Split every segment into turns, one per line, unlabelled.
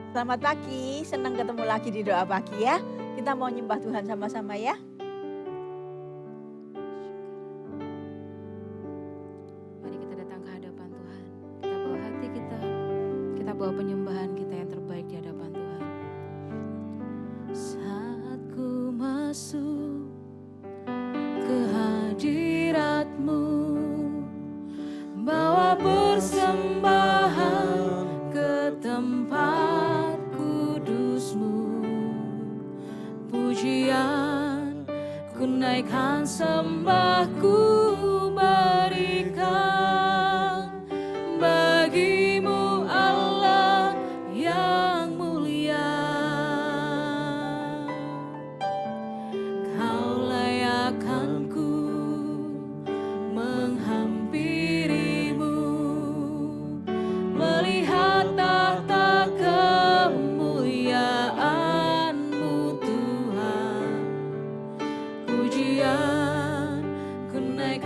Selamat pagi, senang ketemu lagi di doa pagi ya. Kita mau nyembah Tuhan sama-sama ya.
Mari kita datang ke hadapan Tuhan. Kita bawa hati kita bawa penyembahan kita yang terbaik di hadapan Tuhan. Saat ku masuk ke hadirat-Mu, bawa persembahan ke tempat kudus-Mu. Pujian ku naikkan, sembahku berikan bagimu Allah yang mulia. Kau layakkan ku menghampirimu, melihat tahta kemuliaan-Mu Tuhan. Pujian ku naikkan,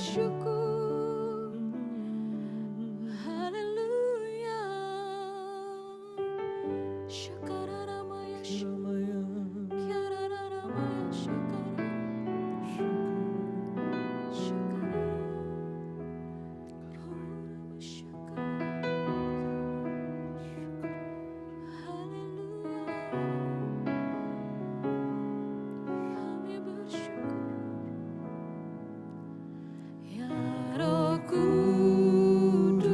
bersyukur. Haleluya. Shakaramaya
Ramaya,
Shakaramaya Kami bersyukur. Ya Roh Kudus,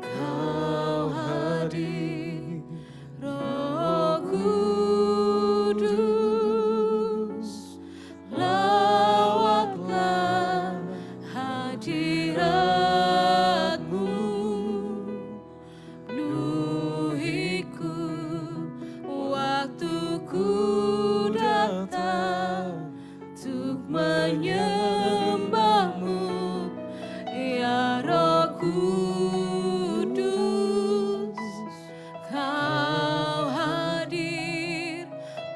Kau hadir. Roh Kudus, lawatlah hadirat-Mu, penuhiku waktu ku datang untuk menyembah-Mu. Ya Roh Kudus, Kau hadir.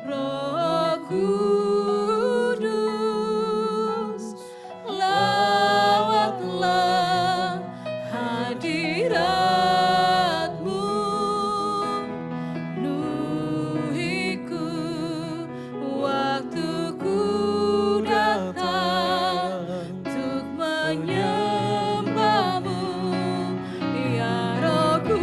Roh Kudus, lawatlah hadirat-Mu, penuhiku waktu ku datang untuk menyembah-Mu. Ya Roh Kudus,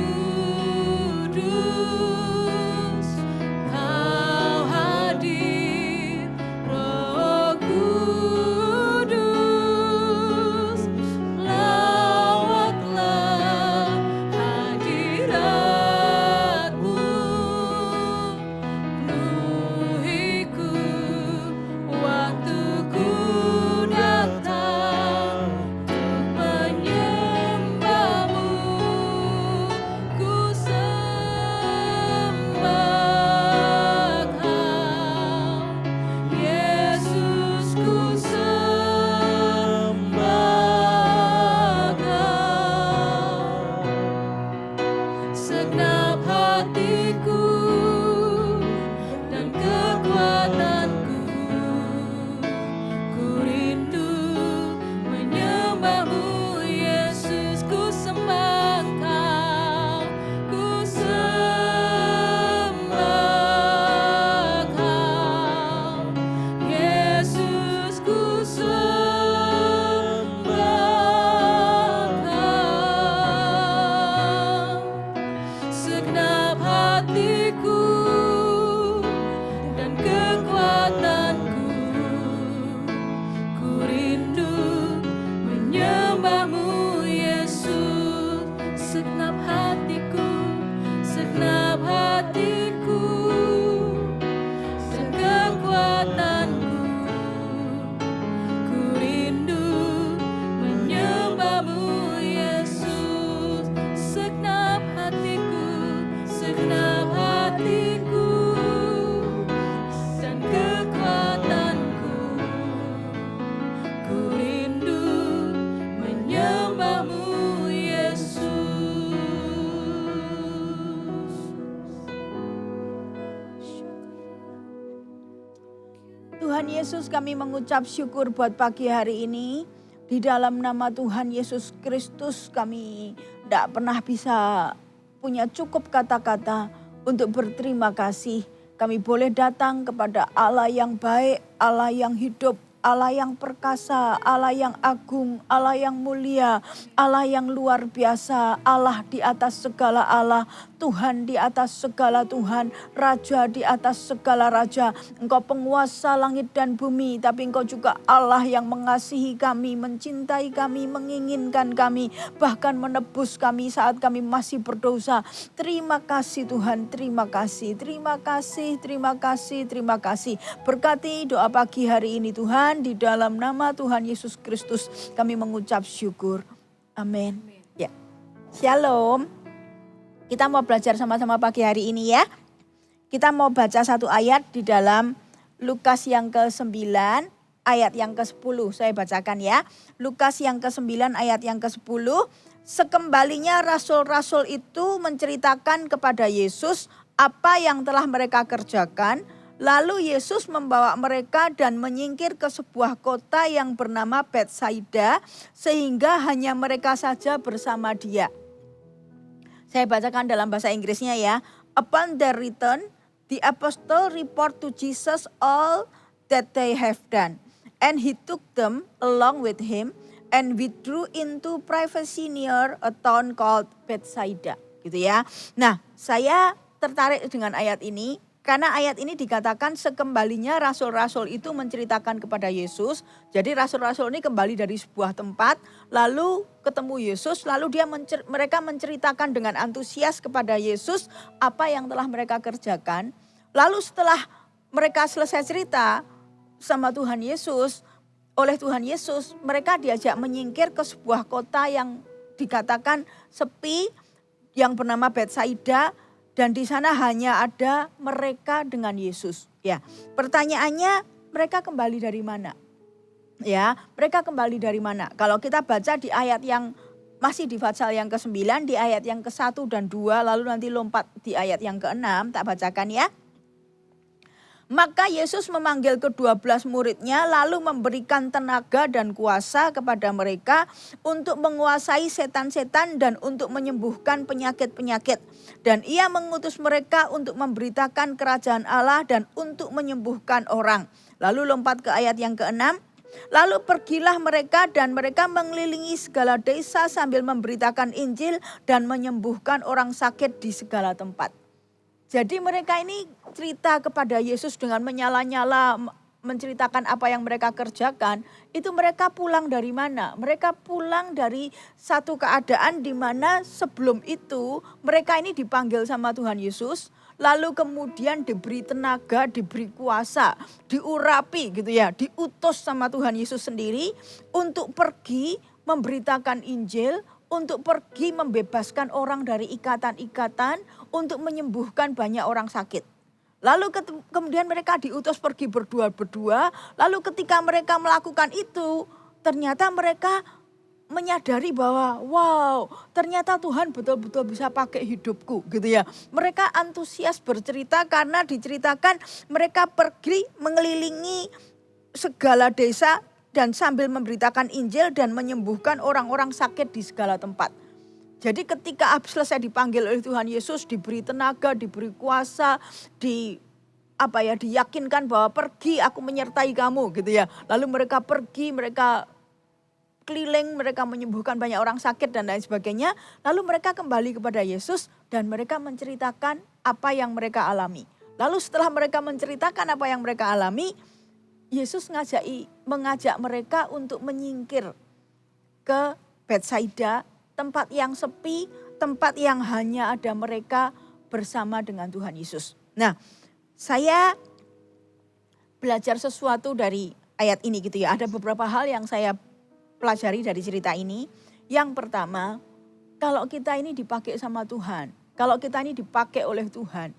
Kau hadir. Roh Kudus, lawatlah hadirat-Mu, penuhiku waktu ku datang untuk menyembah-Mu. Ku sembah Kau, Yesus, ku sembah Kau. Segenap hatiku dan kekuatanku, ku rindu menyembah-Mu, Yesus, ku sembah Kau, ku sembah Kau, Yesus, ku sembah Kau. Segenap hatiku dan kekuatanku, ku rindu menyembah-Mu, Yesus. Segenap hatiku dan kekuatanku, ku rindu menyembah-Mu, Yesus. Segenap hatiku dan kekuatanku, ku rindu menyembah-Mu, Yesus.
Tuhan Yesus, kami mengucap syukur buat pagi hari ini. Di dalam nama Tuhan Yesus Kristus kami tidak pernah bisa punya cukup kata-kata untuk berterima kasih. Kami boleh datang kepada Allah yang baik, Allah yang hidup, Allah yang perkasa, Allah yang agung, Allah yang mulia, Allah yang luar biasa, Allah di atas segala Allah, Tuhan di atas segala Tuhan, Raja di atas segala Raja. Engkau penguasa langit dan bumi, tapi Engkau juga Allah yang mengasihi kami, mencintai kami, menginginkan kami, bahkan menebus kami saat kami masih berdosa. Terima kasih Tuhan, terima kasih, terima kasih, terima kasih, terima kasih. Berkati doa pagi hari ini Tuhan, di dalam nama Tuhan Yesus Kristus kami mengucap syukur. Amin. Ya. Shalom. Kita mau belajar sama-sama pagi hari ini ya. Kita mau baca satu ayat di dalam Lukas yang ke-9 ayat yang ke-10. Saya bacakan ya. Lukas yang ke-9 ayat yang ke-10. Sekembalinya rasul-rasul itu menceritakan kepada Yesus apa yang telah mereka kerjakan. Lalu Yesus membawa mereka dan menyingkir ke sebuah kota yang bernama Betsaida, sehingga hanya mereka saja bersama dia. Saya bacakan dalam bahasa Inggrisnya ya. Upon their return, the apostle report to Jesus all that they have done. And he took them along with him and withdrew into privacy near a town called Bethsaida. Gitu ya. Nah, saya tertarik dengan ayat ini karena ayat ini dikatakan sekembalinya rasul-rasul itu menceritakan kepada Yesus. Jadi rasul-rasul ini kembali dari sebuah tempat, lalu ketemu Yesus, lalu mereka menceritakan dengan antusias kepada Yesus apa yang telah mereka kerjakan. Lalu setelah mereka selesai cerita sama Tuhan Yesus, oleh Tuhan Yesus, mereka diajak menyingkir ke sebuah kota yang dikatakan sepi, yang bernama Betsaida. Dan di sana hanya ada mereka dengan Yesus. Ya, pertanyaannya mereka kembali dari mana? Ya, mereka kembali dari mana? Kalau kita baca di ayat yang masih di pasal yang ke-9, di ayat yang ke-1 dan 2, lalu nanti lompat di ayat yang ke-6, tak bacakan ya. Maka Yesus memanggil ke-12 muridnya lalu memberikan tenaga dan kuasa kepada mereka untuk menguasai setan-setan dan untuk menyembuhkan penyakit-penyakit. Dan ia mengutus mereka untuk memberitakan kerajaan Allah dan untuk menyembuhkan orang. Lalu lompat ke ayat yang ke-6. Lalu pergilah mereka dan mereka mengelilingi segala desa sambil memberitakan Injil dan menyembuhkan orang sakit di segala tempat. Jadi mereka ini cerita kepada Yesus dengan menyala-nyala, menceritakan apa yang mereka kerjakan. Itu mereka pulang dari mana? Mereka pulang dari satu keadaan di mana sebelum itu mereka ini dipanggil sama Tuhan Yesus. Lalu kemudian diberi tenaga, diberi kuasa, diurapi gitu ya. Diutus sama Tuhan Yesus sendiri untuk pergi memberitakan Injil, untuk pergi membebaskan orang dari ikatan-ikatan, untuk menyembuhkan banyak orang sakit. Lalu kemudian mereka diutus pergi berdua-berdua, lalu ketika mereka melakukan itu, ternyata mereka menyadari bahwa wow, ternyata Tuhan betul-betul bisa pakai hidupku gitu ya. Mereka antusias bercerita karena diceritakan mereka pergi mengelilingi segala desa dan sambil memberitakan Injil dan menyembuhkan orang-orang sakit di segala tempat. Jadi ketika selesai dipanggil oleh Tuhan Yesus, diberi tenaga, diberi kuasa, diyakinkan bahwa pergi aku menyertai kamu gitu ya. Lalu mereka pergi, mereka keliling, mereka menyembuhkan banyak orang sakit dan lain sebagainya. Lalu mereka kembali kepada Yesus dan mereka menceritakan apa yang mereka alami. Lalu setelah mereka menceritakan apa yang mereka alami, Yesus mengajak mereka untuk menyingkir ke Betsaida, tempat yang sepi, tempat yang hanya ada mereka bersama dengan Tuhan Yesus. Nah, saya belajar sesuatu dari ayat ini gitu ya. Ada beberapa hal yang saya pelajari dari cerita ini. Yang pertama, kalau kita ini dipakai sama Tuhan, kalau kita ini dipakai oleh Tuhan,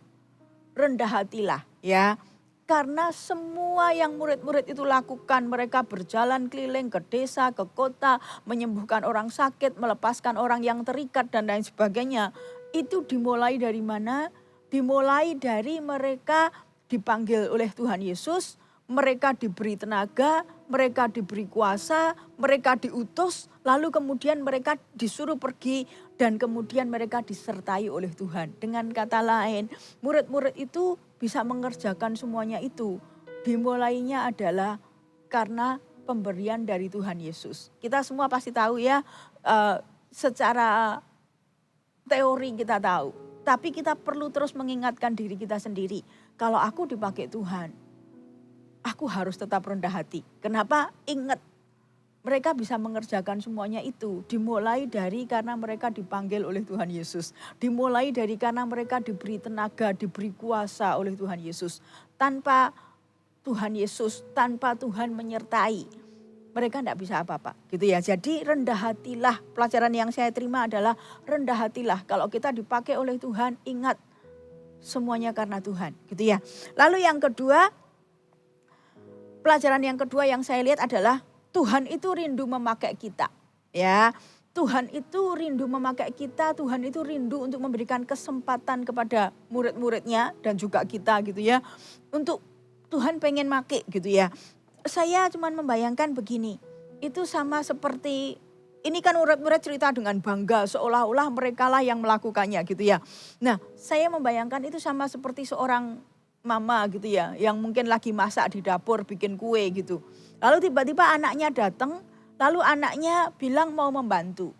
rendah hatilah ya. Karena semua yang murid-murid itu lakukan, mereka berjalan keliling ke desa, ke kota, menyembuhkan orang sakit, melepaskan orang yang terikat dan lain sebagainya. Itu dimulai dari mana? Dimulai dari mereka dipanggil oleh Tuhan Yesus, mereka diberi tenaga, mereka diberi kuasa, mereka diutus, lalu kemudian mereka disuruh pergi dan kemudian mereka disertai oleh Tuhan. Dengan kata lain, murid-murid itu bisa mengerjakan semuanya itu. Dimulainya adalah karena pemberian dari Tuhan Yesus. Kita semua pasti tahu ya, secara teori kita tahu. Tapi kita perlu terus mengingatkan diri kita sendiri. Kalau aku dipakai Tuhan, aku harus tetap rendah hati. Kenapa? Ingat, mereka bisa mengerjakan semuanya itu. Dimulai dari karena mereka dipanggil oleh Tuhan Yesus. Dimulai dari karena mereka diberi tenaga, diberi kuasa oleh Tuhan Yesus. Tanpa Tuhan Yesus, tanpa Tuhan menyertai, mereka tidak bisa apa-apa. Gitu ya. Jadi rendah hatilah. Pelajaran yang saya terima adalah rendah hatilah. Kalau kita dipakai oleh Tuhan, ingat semuanya karena Tuhan. Gitu ya. Lalu yang kedua, pelajaran yang kedua yang saya lihat adalah Tuhan itu rindu memakai kita. Ya, Tuhan itu rindu memakai kita, Tuhan itu rindu untuk memberikan kesempatan kepada murid-muridnya dan juga kita gitu ya. Untuk Tuhan pengen make gitu ya. Saya cuma membayangkan begini, itu sama seperti, ini kan murid-murid cerita dengan bangga seolah-olah mereka lah yang melakukannya gitu ya. Nah, saya membayangkan itu sama seperti seorang mama gitu ya, yang mungkin lagi masak di dapur bikin kue gitu. Lalu tiba-tiba anaknya datang, lalu anaknya bilang mau membantu.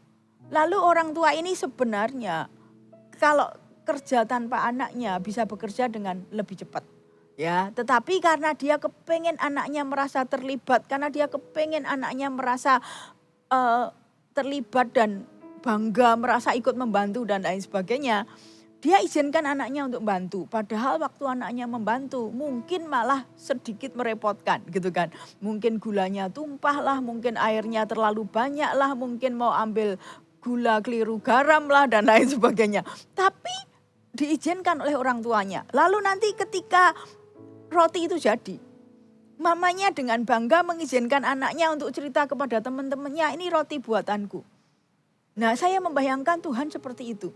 Lalu orang tua ini sebenarnya kalau kerja tanpa anaknya bisa bekerja dengan lebih cepat. Ya, tetapi karena dia kepengen anaknya merasa terlibat, karena dia kepengen anaknya merasa eh, terlibat dan bangga, merasa ikut membantu dan lain sebagainya, dia izinkan anaknya untuk bantu. Padahal waktu anaknya membantu mungkin malah sedikit merepotkan gitu kan. Mungkin gulanya tumpah lah, mungkin airnya terlalu banyak lah, mungkin mau ambil gula keliru garam lah dan lain sebagainya. Tapi diizinkan oleh orang tuanya. Lalu nanti ketika roti itu jadi, mamanya dengan bangga mengizinkan anaknya untuk cerita kepada teman-temannya, ini roti buatanku. Nah, saya membayangkan Tuhan seperti itu.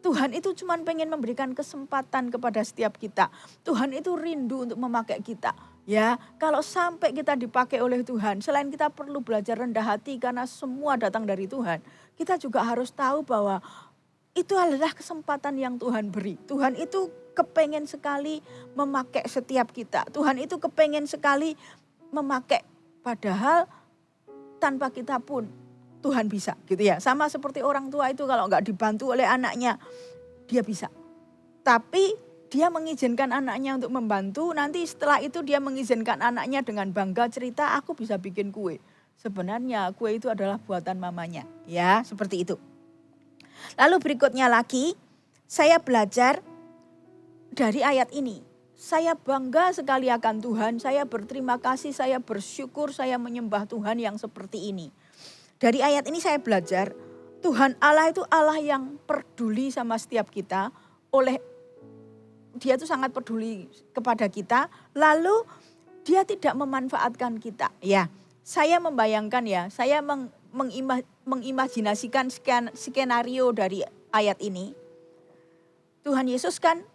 Tuhan itu cuma pengen memberikan kesempatan kepada setiap kita. Tuhan itu rindu untuk memakai kita. Ya, kalau sampai kita dipakai oleh Tuhan, selain kita perlu belajar rendah hati karena semua datang dari Tuhan, kita juga harus tahu bahwa itu adalah kesempatan yang Tuhan beri. Tuhan itu kepengen sekali memakai setiap kita. Tuhan itu kepengen sekali memakai, padahal tanpa kita pun Tuhan bisa gitu ya. Sama seperti orang tua itu kalau nggak dibantu oleh anaknya, dia bisa. Tapi dia mengizinkan anaknya untuk membantu, nanti setelah itu dia mengizinkan anaknya dengan bangga cerita, aku bisa bikin kue. Sebenarnya kue itu adalah buatan mamanya. Ya, seperti itu. Lalu berikutnya lagi, saya belajar dari ayat ini. Saya bangga sekali akan Tuhan, saya berterima kasih, saya bersyukur, saya menyembah Tuhan yang seperti ini. Dari ayat ini saya belajar, Tuhan Allah itu Allah yang peduli sama setiap kita, dia itu sangat peduli kepada kita, lalu dia tidak memanfaatkan kita. Ya, saya membayangkan ya, saya mengimajinasikan skenario dari ayat ini. Tuhan Yesus kan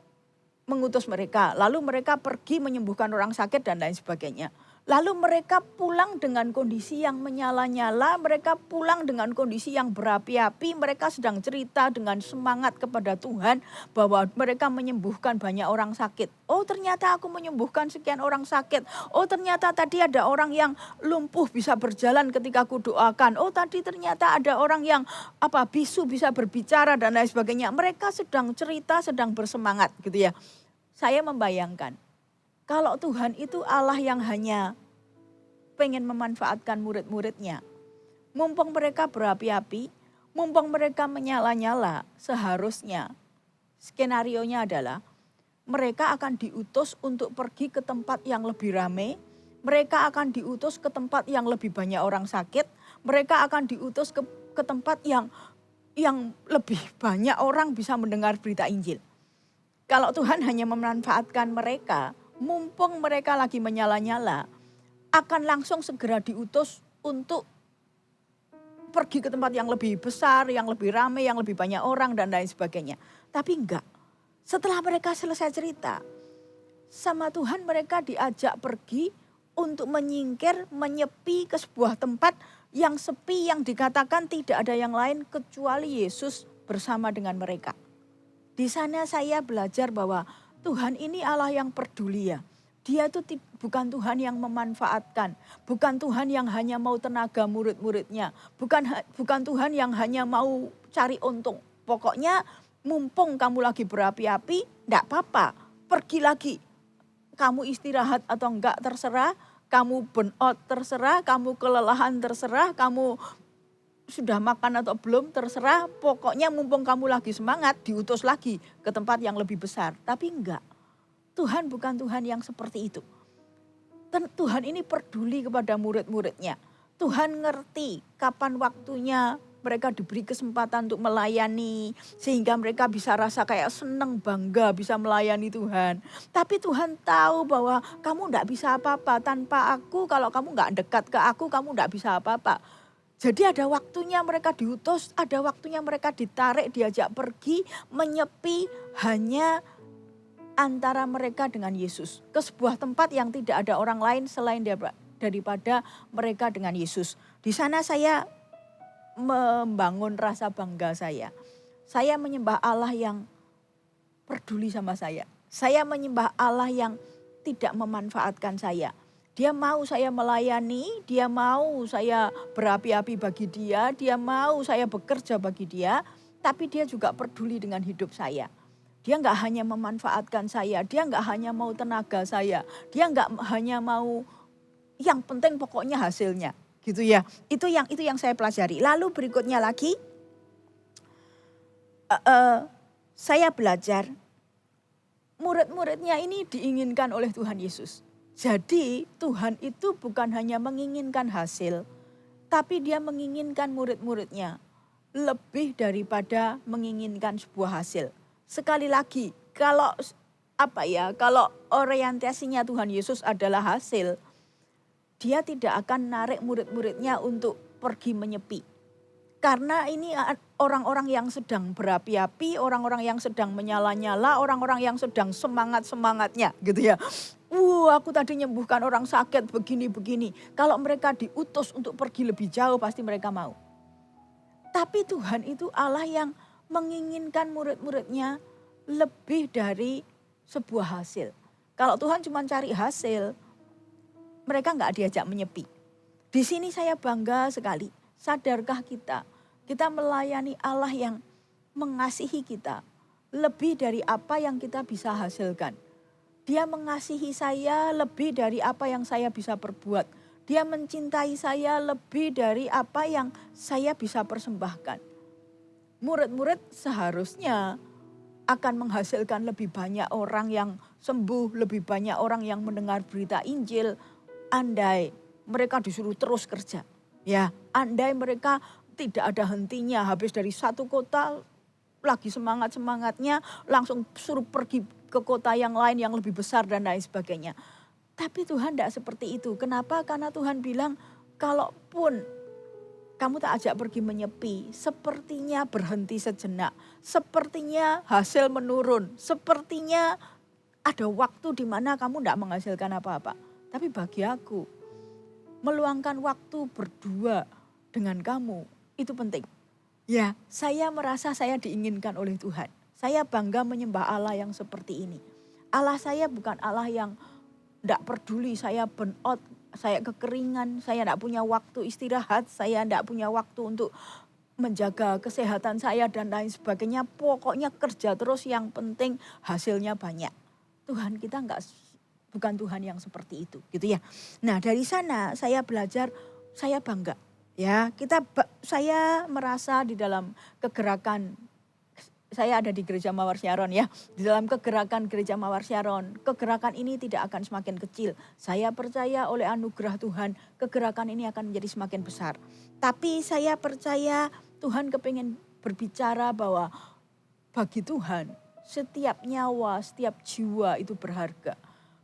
mengutus mereka, lalu mereka pergi menyembuhkan orang sakit dan lain sebagainya. Lalu mereka pulang dengan kondisi yang menyala-nyala, mereka pulang dengan kondisi yang berapi-api, mereka sedang cerita dengan semangat kepada Tuhan bahwa mereka menyembuhkan banyak orang sakit. Oh, ternyata aku menyembuhkan sekian orang sakit. Oh, ternyata tadi ada orang yang lumpuh bisa berjalan ketika aku doakan. Oh, tadi ternyata ada orang yang bisu bisa berbicara dan lain sebagainya. Mereka sedang cerita, sedang bersemangat gitu ya. Saya membayangkan kalau Tuhan itu Allah yang hanya pengen memanfaatkan murid-muridnya. Mumpung mereka berapi-api, mumpung mereka menyala-nyala, seharusnya skenarionya adalah mereka akan diutus untuk pergi ke tempat yang lebih ramai. Mereka akan diutus ke tempat yang lebih banyak orang sakit. Mereka akan diutus ke tempat yang lebih banyak orang bisa mendengar berita Injil. Kalau Tuhan hanya memanfaatkan mereka, mumpung mereka lagi menyala-nyala, akan langsung segera diutus untuk pergi ke tempat yang lebih besar, yang lebih ramai, yang lebih banyak orang dan lain sebagainya. Tapi enggak. Setelah mereka selesai cerita, sama Tuhan mereka diajak pergi untuk menyingkir, menyepi ke sebuah tempat yang sepi, yang dikatakan tidak ada yang lain kecuali Yesus bersama dengan mereka. Di sana saya belajar bahwa Tuhan ini Allah yang peduli ya. Dia itu bukan Tuhan yang memanfaatkan. Bukan Tuhan yang hanya mau tenaga murid-muridnya. Bukan Tuhan yang hanya mau cari untung. Pokoknya mumpung kamu lagi berapi-api, enggak apa-apa. Pergi lagi. Kamu istirahat atau enggak terserah. Kamu burn out terserah. Kamu kelelahan terserah. Kamu sudah makan atau belum terserah, pokoknya mumpung kamu lagi semangat diutus lagi ke tempat yang lebih besar. Tapi enggak, Tuhan bukan Tuhan yang seperti itu. Tuhan ini peduli kepada murid-muridnya. Tuhan ngerti kapan waktunya mereka diberi kesempatan untuk melayani, sehingga mereka bisa rasa kayak seneng, bangga bisa melayani Tuhan. Tapi Tuhan tahu bahwa kamu enggak bisa apa-apa tanpa aku, kalau kamu enggak dekat ke aku, kamu enggak bisa apa-apa. Jadi ada waktunya mereka diutus, ada waktunya mereka ditarik, diajak pergi, menyepi hanya antara mereka dengan Yesus. Ke sebuah tempat yang tidak ada orang lain selain daripada mereka dengan Yesus. Di sana saya membangun rasa bangga saya. Saya menyembah Allah yang peduli sama saya. Saya menyembah Allah yang tidak memanfaatkan saya. Dia mau saya melayani, dia mau saya berapi-api bagi dia mau saya bekerja bagi dia, tapi dia juga peduli dengan hidup saya. Dia nggak hanya memanfaatkan saya, dia nggak hanya mau tenaga saya, dia nggak hanya mau, yang penting pokoknya hasilnya, gitu ya. Itu yang saya pelajari. Lalu berikutnya lagi, saya belajar murid-muridnya ini diinginkan oleh Tuhan Yesus. Jadi Tuhan itu bukan hanya menginginkan hasil, tapi dia menginginkan murid-muridnya lebih daripada menginginkan sebuah hasil. Sekali lagi, kalau orientasinya Tuhan Yesus adalah hasil, dia tidak akan narik murid-muridnya untuk pergi menyepi. Karena ini orang-orang yang sedang berapi-api, orang-orang yang sedang menyala-nyala, orang-orang yang sedang semangat-semangatnya gitu ya. Aku tadi nyembuhkan orang sakit begini-begini. Kalau mereka diutus untuk pergi lebih jauh pasti mereka mau. Tapi Tuhan itu Allah yang menginginkan murid-muridnya lebih dari sebuah hasil. Kalau Tuhan cuma cari hasil, mereka nggak diajak menyepi. Di sini saya bangga sekali. Sadarkah kita melayani Allah yang mengasihi kita lebih dari apa yang kita bisa hasilkan. Dia mengasihi saya lebih dari apa yang saya bisa perbuat. Dia mencintai saya lebih dari apa yang saya bisa persembahkan. Murid-murid seharusnya akan menghasilkan lebih banyak orang yang sembuh, lebih banyak orang yang mendengar berita Injil, andai mereka disuruh terus kerja. Ya, andai mereka tidak ada hentinya, habis dari satu kota lagi semangat-semangatnya langsung suruh pergi ke kota yang lain yang lebih besar dan lain sebagainya. Tapi Tuhan tidak seperti itu. Kenapa? Karena Tuhan bilang, kalaupun kamu tak ajak pergi menyepi, sepertinya berhenti sejenak, sepertinya hasil menurun, sepertinya ada waktu di mana kamu tidak menghasilkan apa-apa. Tapi bagi aku, meluangkan waktu berdua dengan kamu itu penting. Ya, saya merasa saya diinginkan oleh Tuhan. Saya bangga menyembah Allah yang seperti ini. Allah saya bukan Allah yang tidak peduli saya burn out, saya kekeringan, saya tidak punya waktu istirahat, saya tidak punya waktu untuk menjaga kesehatan saya dan lain sebagainya. Pokoknya kerja terus, yang penting hasilnya banyak. Tuhan kita bukan Tuhan yang seperti itu, gitu ya. Nah, dari sana saya belajar, saya bangga. Ya, saya merasa di dalam kegerakan, saya ada di Gereja Mawar Syaron ya. Di dalam kegerakan Gereja Mawar Syaron, kegerakan ini tidak akan semakin kecil. Saya percaya oleh anugerah Tuhan, kegerakan ini akan menjadi semakin besar. Tapi saya percaya Tuhan kepingin berbicara bahwa bagi Tuhan setiap nyawa, setiap jiwa itu berharga.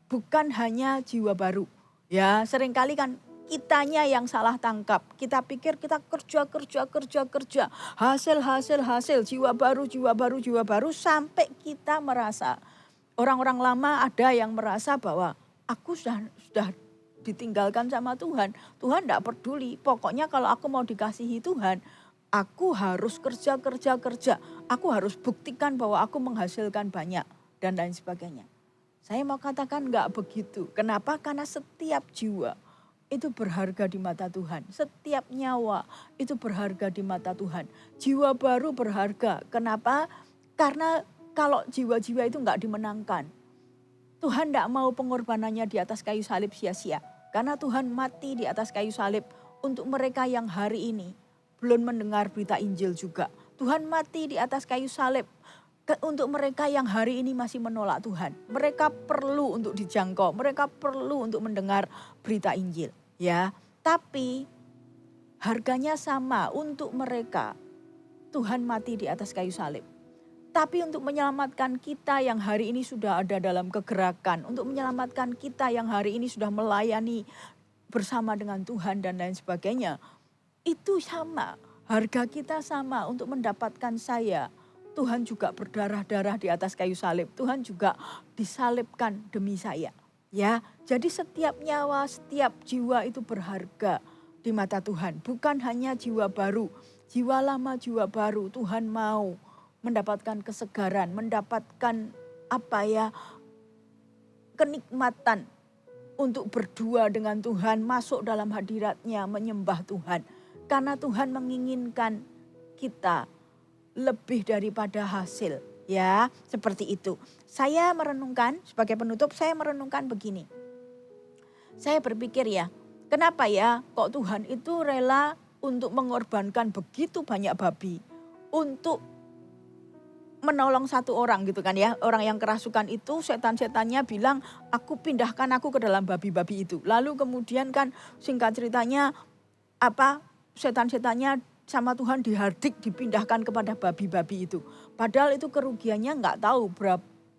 Bukan hanya jiwa baru. Ya, seringkali kan kitanya yang salah tangkap. Kita pikir kita kerja. Hasil, jiwa baru sampai kita merasa. Orang-orang lama ada yang merasa bahwa aku sudah ditinggalkan sama Tuhan. Tuhan tidak peduli. Pokoknya kalau aku mau dikasihi Tuhan, aku harus kerja. Aku harus buktikan bahwa aku menghasilkan banyak dan lain sebagainya. Saya mau katakan enggak begitu. Kenapa? Karena setiap jiwa itu berharga di mata Tuhan. Setiap nyawa itu berharga di mata Tuhan. Jiwa baru berharga. Kenapa? Karena kalau jiwa-jiwa itu enggak dimenangkan, Tuhan enggak mau pengorbanannya di atas kayu salib sia-sia. Karena Tuhan mati di atas kayu salib untuk mereka yang hari ini belum mendengar berita Injil juga. Tuhan mati di atas kayu salib untuk mereka yang hari ini masih menolak Tuhan. Mereka perlu untuk dijangkau, mereka perlu untuk mendengar berita Injil. Ya, tapi harganya sama untuk mereka. Tuhan mati di atas kayu salib. Tapi untuk menyelamatkan kita yang hari ini sudah ada dalam kegerakan, untuk menyelamatkan kita yang hari ini sudah melayani bersama dengan Tuhan dan lain sebagainya, itu sama. Harga kita sama untuk mendapatkan saya, Tuhan juga berdarah-darah di atas kayu salib. Tuhan juga disalibkan demi saya. Ya, jadi setiap nyawa, setiap jiwa itu berharga di mata Tuhan. Bukan hanya jiwa baru, jiwa lama, jiwa baru. Tuhan mau mendapatkan kesegaran, mendapatkan kenikmatan untuk berdua dengan Tuhan, masuk dalam hadirat-Nya, menyembah Tuhan. Karena Tuhan menginginkan kita lebih daripada hasil. Ya, seperti itu. Saya merenungkan, sebagai penutup saya merenungkan begini. Saya berpikir ya, kenapa ya kok Tuhan itu rela untuk mengorbankan begitu banyak babi untuk menolong satu orang gitu kan ya. Orang yang kerasukan itu setan-setannya bilang, aku pindahkan aku ke dalam babi-babi itu. Lalu kemudian kan singkat ceritanya setan-setannya sama Tuhan dihardik, dipindahkan kepada babi-babi itu. Padahal itu kerugiannya nggak tahu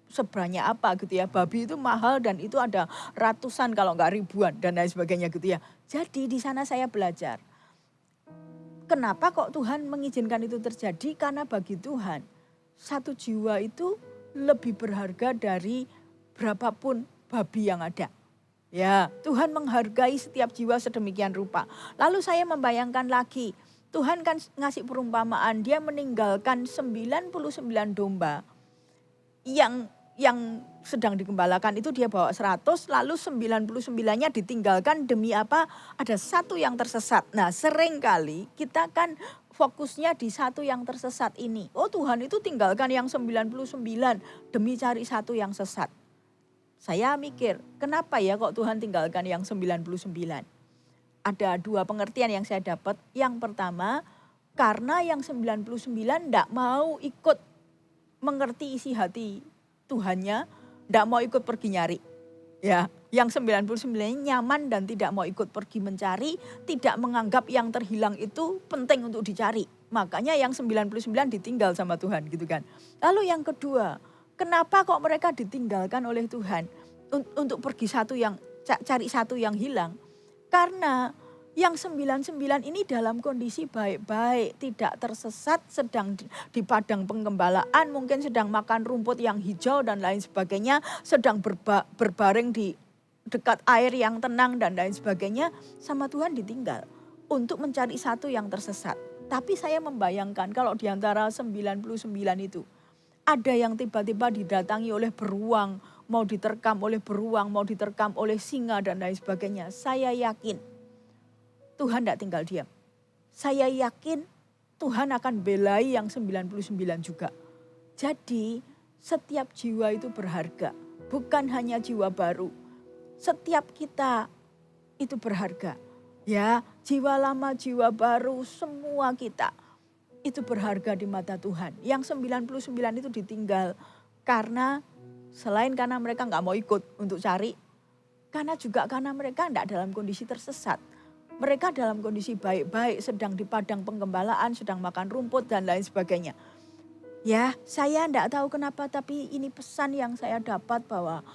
sebanyak apa gitu ya. Babi itu mahal dan itu ada ratusan kalau nggak ribuan dan lain sebagainya gitu ya. Jadi di sana saya belajar. Kenapa kok Tuhan mengizinkan itu terjadi? Karena bagi Tuhan satu jiwa itu lebih berharga dari berapapun babi yang ada. Ya, Tuhan menghargai setiap jiwa sedemikian rupa. Lalu saya membayangkan lagi, Tuhan kan ngasih perumpamaan, dia meninggalkan 99 domba yang sedang digembalakan itu dia bawa 100, lalu 99-nya ditinggalkan demi apa? Ada satu yang tersesat. Nah, seringkali kita kan fokusnya di satu yang tersesat ini. Oh, Tuhan itu tinggalkan yang 99 demi cari satu yang sesat. Saya mikir, kenapa ya kok Tuhan tinggalkan yang 99? Ada dua pengertian yang saya dapat. Yang pertama, karena yang 99 tidak mau ikut mengerti isi hati Tuhannya, tidak mau ikut pergi nyari. Ya, yang 99 nyaman dan tidak mau ikut pergi mencari, tidak menganggap yang terhilang itu penting untuk dicari. Makanya yang 99 ditinggal sama Tuhan gitu kan. Lalu yang kedua, kenapa kok mereka ditinggalkan oleh Tuhan untuk pergi cari satu yang hilang? Karena yang 99 ini dalam kondisi baik-baik, tidak tersesat, sedang di padang pengembalaan, mungkin sedang makan rumput yang hijau dan lain sebagainya, sedang berbaring di dekat air yang tenang dan lain sebagainya, sama Tuhan ditinggal untuk mencari satu yang tersesat. Tapi saya membayangkan kalau di antara 99 itu ada yang tiba-tiba didatangi oleh beruang, mau diterkam oleh beruang, mau diterkam oleh singa dan lain sebagainya. Saya yakin Tuhan tidak tinggal diam. Saya yakin Tuhan akan belai yang 99 juga. Jadi setiap jiwa itu berharga. Bukan hanya jiwa baru. Setiap kita itu berharga. Ya, jiwa lama, jiwa baru, semua kita itu berharga di mata Tuhan. Yang 99 itu ditinggal karena selain karena mereka nggak mau ikut untuk cari, karena juga karena mereka tidak dalam kondisi tersesat. Mereka dalam kondisi baik-baik, sedang di padang penggembalaan, sedang makan rumput dan lain sebagainya. Ya, saya tidak tahu kenapa, tapi ini pesan yang saya dapat bahwa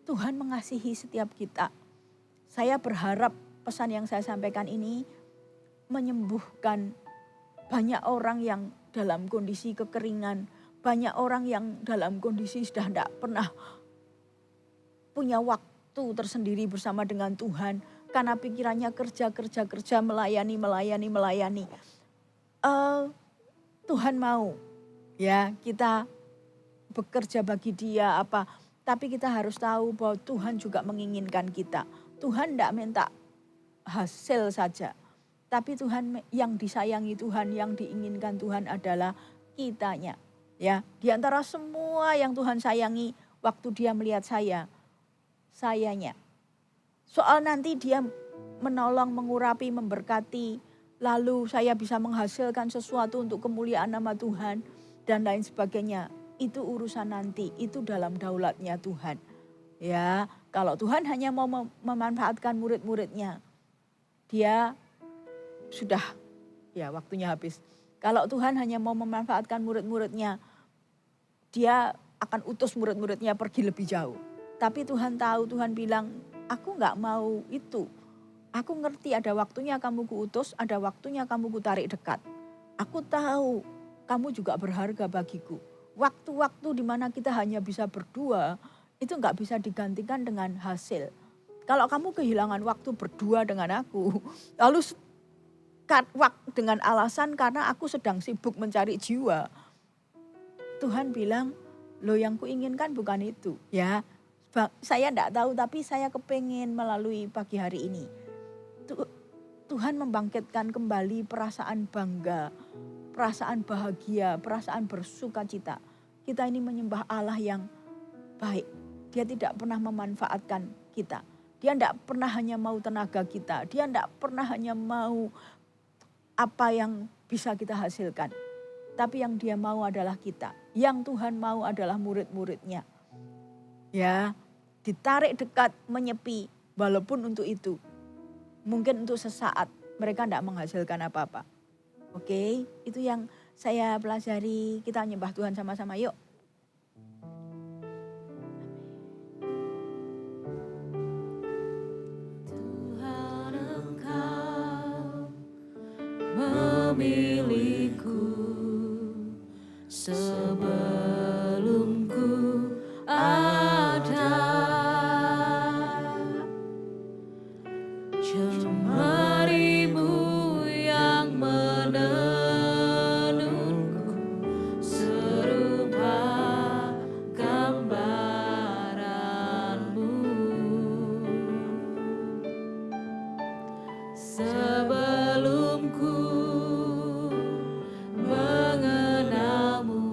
Tuhan mengasihi setiap kita. Saya berharap pesan yang saya sampaikan ini menyembuhkan banyak orang yang dalam kondisi kekeringan, banyak orang yang dalam kondisi sudah tidak pernah punya waktu tersendiri bersama dengan Tuhan. Karena pikirannya kerja, melayani. Tuhan mau ya kita bekerja bagi dia tapi kita harus tahu bahwa Tuhan juga menginginkan kita. Tuhan tidak minta hasil saja, tapi Tuhan yang disayangi Tuhan, yang diinginkan Tuhan adalah kitanya. Ya, di antara semua yang Tuhan sayangi, waktu dia melihat sayanya. Soal nanti dia menolong, mengurapi, memberkati, lalu saya bisa menghasilkan sesuatu untuk kemuliaan nama Tuhan dan lain sebagainya. Itu urusan nanti, itu dalam daulatnya Tuhan. Ya, kalau Tuhan hanya mau memanfaatkan murid-muridnya, dia sudah ya waktunya habis. Kalau Tuhan hanya mau memanfaatkan murid-muridnya, dia akan utus murid-muridnya pergi lebih jauh. Tapi Tuhan tahu, Tuhan bilang, aku gak mau itu. Aku ngerti ada waktunya kamu kuutus, ada waktunya kamu kutarik dekat. Aku tahu kamu juga berharga bagiku. Waktu-waktu di mana kita hanya bisa berdua, itu nggak bisa digantikan dengan hasil. Kalau kamu kehilangan waktu berdua dengan aku, lalu dengan alasan karena aku sedang sibuk mencari jiwa, Tuhan bilang, lo yang kuinginkan bukan itu. Ya, saya enggak tahu tapi saya kepengen melalui pagi hari ini. Tuhan membangkitkan kembali perasaan bangga, perasaan bahagia, perasaan bersuka cita. Kita ini menyembah Allah yang baik. Dia tidak pernah memanfaatkan kita. Dia tidak pernah hanya mau tenaga kita. Dia tidak pernah hanya mau apa yang bisa kita hasilkan. Tapi yang dia mau adalah kita. Yang Tuhan mau adalah murid-muridnya. Ya, ditarik dekat, menyepi. Walaupun untuk itu. Mungkin untuk sesaat mereka tidak menghasilkan apa-apa. Oke, itu yang saya pelajari. Kita nyembah Tuhan sama-sama yuk.
Tuhan Engkau memilihku sebelum ku ada. Jemarimu yang menenunku serupa gambaranmu. Sebelum ku mengenalmu,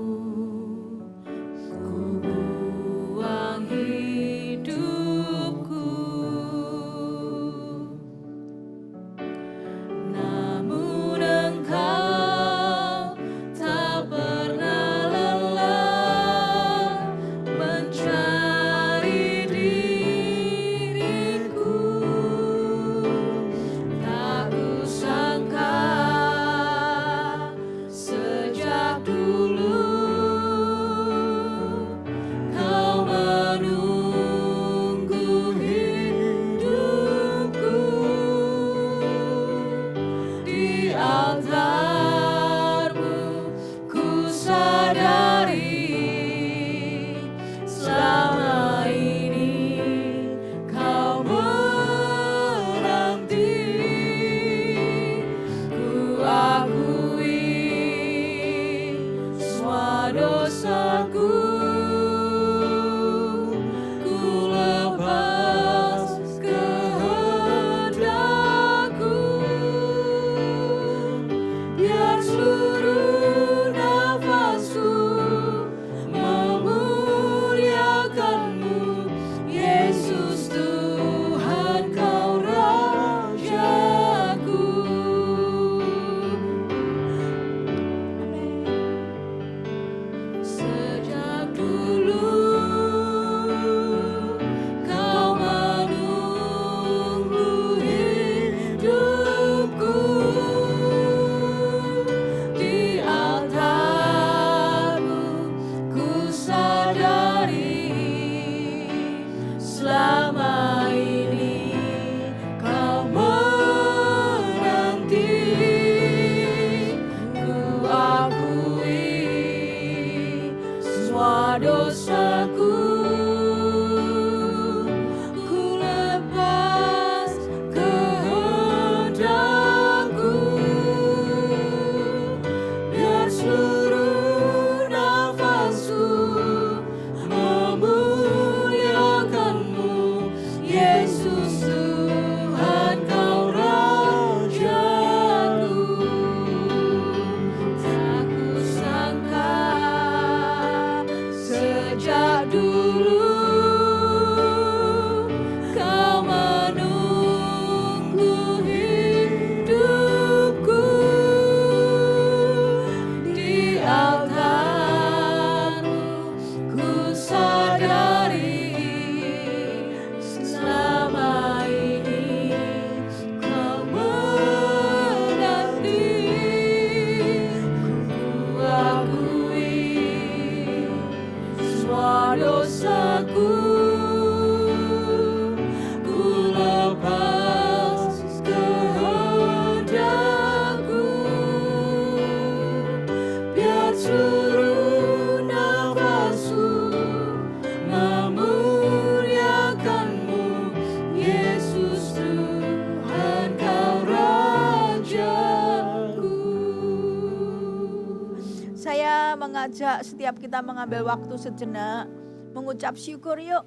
mengajak setiap kita mengambil waktu sejenak, mengucap syukur yuk.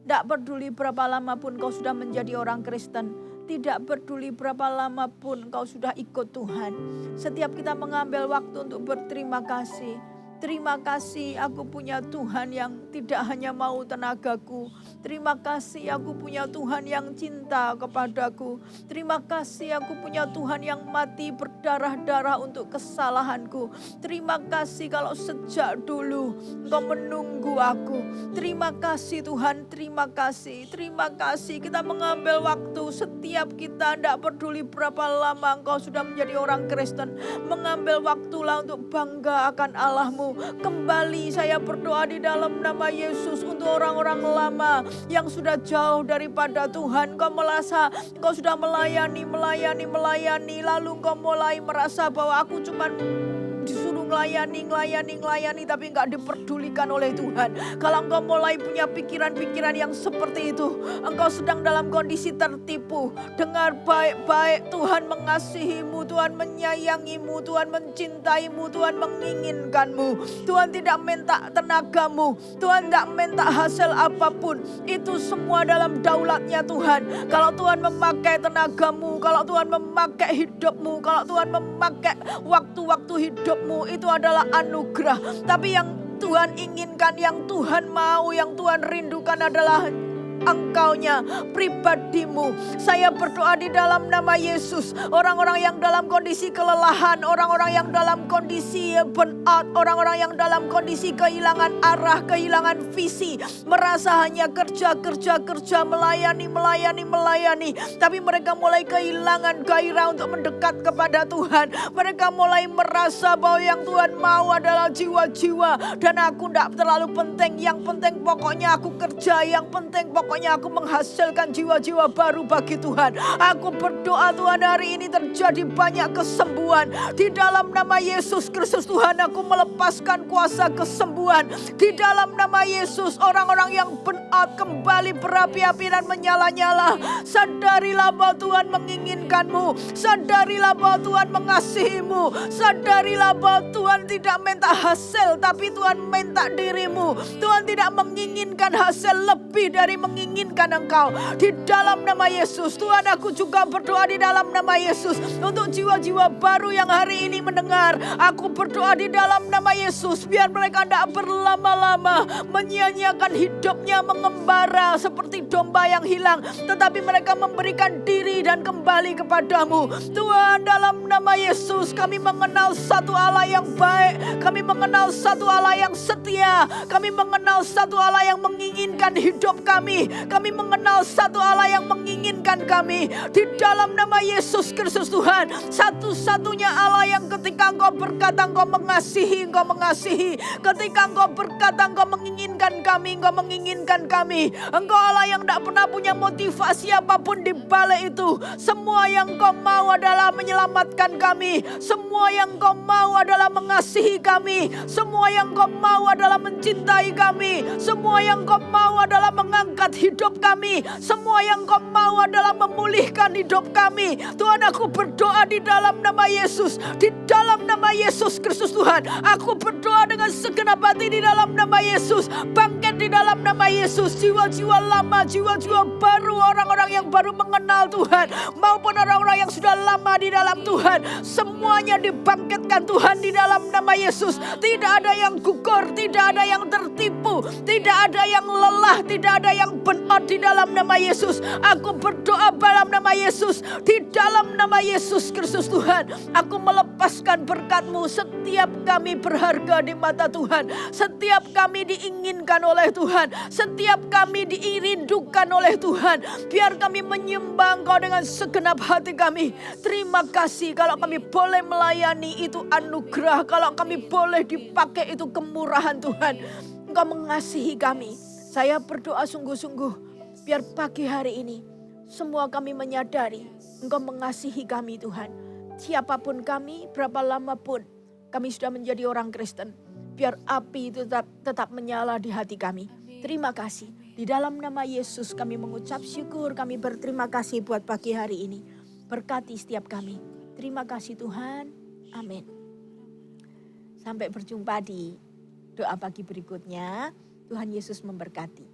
Tidak peduli berapa lama pun kau sudah menjadi orang Kristen, tidak peduli berapa lama pun kau sudah ikut Tuhan. Setiap kita mengambil waktu untuk berterima kasih. Terima kasih aku punya Tuhan yang tidak hanya mau tenagaku. Terima kasih aku punya Tuhan yang cinta kepadaku. Terima kasih aku punya Tuhan yang mati berdarah-darah untuk kesalahanku. Terima kasih kalau sejak dulu Engkau menunggu aku. Terima kasih Tuhan, terima kasih. Terima kasih kita mengambil waktu setiap kita, tidak peduli berapa lama Engkau sudah menjadi orang Kristen. Mengambil waktulah untuk bangga akan Allahmu. Kembali saya berdoa di dalam nama Yesus untuk orang-orang lama yang sudah jauh daripada Tuhan. Kau merasa kau sudah melayani, lalu kau mulai merasa bahwa aku cuma disuruh melayani, tapi enggak diperdulikan oleh Tuhan. Kalau engkau mulai punya pikiran-pikiran yang seperti itu, engkau sedang dalam kondisi tertipu. Dengar baik-baik, Tuhan mengasihimu, Tuhan menyayangimu, Tuhan mencintaimu, Tuhan menginginkanmu. Tuhan tidak minta tenagamu, Tuhan tidak minta hasil apapun. Itu semua dalam daulatnya Tuhan. Kalau Tuhan memakai tenagamu, kalau Tuhan memakai hidupmu, kalau Tuhan memakai waktu-waktu hidupmu, itu adalah anugerah. Tapi yang Tuhan inginkan, yang Tuhan mau, yang Tuhan rindukan adalah engkaunya, pribadimu. Saya berdoa di dalam nama Yesus, orang-orang yang dalam kondisi kelelahan, orang-orang yang dalam kondisi burnout, orang-orang yang dalam kondisi kehilangan arah, kehilangan visi, merasa hanya kerja, melayani, tapi mereka mulai kehilangan gairah untuk mendekat kepada Tuhan. Mereka mulai merasa bahwa yang Tuhan mau adalah jiwa-jiwa, dan aku tidak terlalu penting, yang penting pokoknya aku kerja, yang penting pokoknya aku menghasilkan jiwa-jiwa baru bagi Tuhan. Aku berdoa Tuhan, hari ini terjadi banyak kesembuhan di dalam nama Yesus Kristus. Tuhan, aku melepaskan kuasa kesembuhan di dalam nama Yesus. Orang-orang yang burnout kembali berapi-api dan menyala-nyala. Sadarilah bahwa Tuhan menginginkanmu, sadarilah bahwa Tuhan mengasihimu, sadarilah bahwa Tuhan tidak minta hasil, tapi Tuhan minta dirimu. Tuhan tidak menginginkan hasil lebih dari menginginkan engkau. Di dalam nama Yesus, Tuhan, aku juga berdoa di dalam nama Yesus untuk jiwa-jiwa baru yang hari ini mendengar. Aku berdoa di dalam nama Yesus, biar mereka tidak berlama-lama menyia-nyiakan hidupnya mengembara seperti domba yang hilang, tetapi mereka memberikan diri dan kembali kepadamu. Tuhan, dalam nama Yesus, kami mengenal satu Allah yang baik, kami mengenal satu Allah yang setia, kami mengenal satu Allah yang menginginkan hidup kami. Kami mengenal satu Allah yang menginginkan kami. Di dalam nama Yesus Kristus Tuhan, satu-satunya Allah yang ketika Engkau berkata Engkau mengasihi, Engkau mengasihi. Ketika Engkau berkata Engkau menginginkan kami, Engkau menginginkan kami. Engkau Allah yang tidak pernah punya motivasi apapun di balik itu. Semua yang Engkau mau adalah menyelamatkan kami. Semua yang Engkau mau adalah mengasihi kami. Semua yang Engkau mau adalah mencintai kami. Semua yang Engkau mau adalah mengangkat hidup kami. Semua yang Kau mau adalah memulihkan hidup kami. Tuhan, aku berdoa di dalam nama Yesus, di dalam nama Yesus Kristus Tuhan. Aku berdoa dengan segenap hati di dalam nama Yesus. Bangkit di dalam nama Yesus. Jiwa-jiwa lama, jiwa-jiwa baru, orang-orang yang baru mengenal Tuhan, maupun orang-orang yang sudah lama di dalam Tuhan, semuanya dibangkitkan Tuhan di dalam nama Yesus. Tidak ada yang gugur, tidak ada yang tertipu, tidak ada yang lelah, tidak ada yang burnout di dalam nama Yesus. Aku berdoa dalam nama Yesus, di dalam nama Yesus Kristus Tuhan. Aku melepaskan berkat-Mu. Setiap kami berharga di mata Tuhan. Setiap kami diinginkan oleh Tuhan. Setiap kami dirindukan oleh Tuhan. Biar kami menyembah Engkau dengan segenap hati kami. Terima kasih kalau kami boleh melayani, itu anugerah. Kalau kami boleh dipakai, itu kemurahan Tuhan. Engkau mengasihi kami. Saya berdoa sungguh-sungguh, biar pagi hari ini semua kami menyadari Engkau mengasihi kami Tuhan. Siapapun kami, berapa lama pun kami sudah menjadi orang Kristen, biar api itu tetap menyala di hati kami. Terima kasih. Di dalam nama Yesus kami mengucap syukur, kami berterima kasih buat pagi hari ini. Berkati setiap kami. Terima kasih Tuhan. Amin. Sampai berjumpa di doa pagi berikutnya. Tuhan Yesus memberkati.